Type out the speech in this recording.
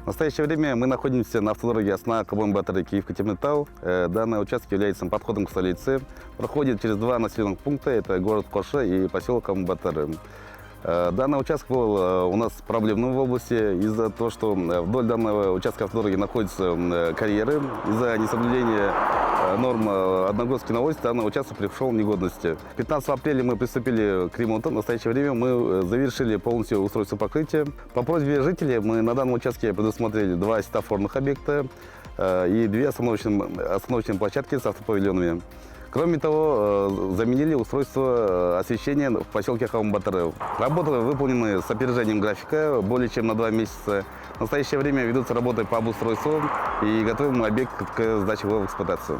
настоящее время мы находимся на автодороге Астана-Кабан-Батыр Киев-Котельнитау. Данный участок является подходом к столице. Проходит через два населенных пункта, это город Коша и поселок Кабан-Батыр. Данный участок был у нас проблемным в области из-за того, что вдоль данного участка автодороги находятся карьеры. Из-за несоблюдения норм Одногодской навоза данный участок пришел в негодности. 15 апреля мы приступили к ремонту. В настоящее время мы завершили полностью устройство покрытия. По просьбе жителей мы на данном участке предусмотрели 2 светофорных объекта и 2 остановочные площадки с автопавильонами. Кроме того, заменили устройство освещения в поселке Кабан-Батыр. Работы выполнены с опережением графика более чем на 2 месяца. В настоящее время ведутся работы по обустройству и готовим объект к сдаче в эксплуатацию.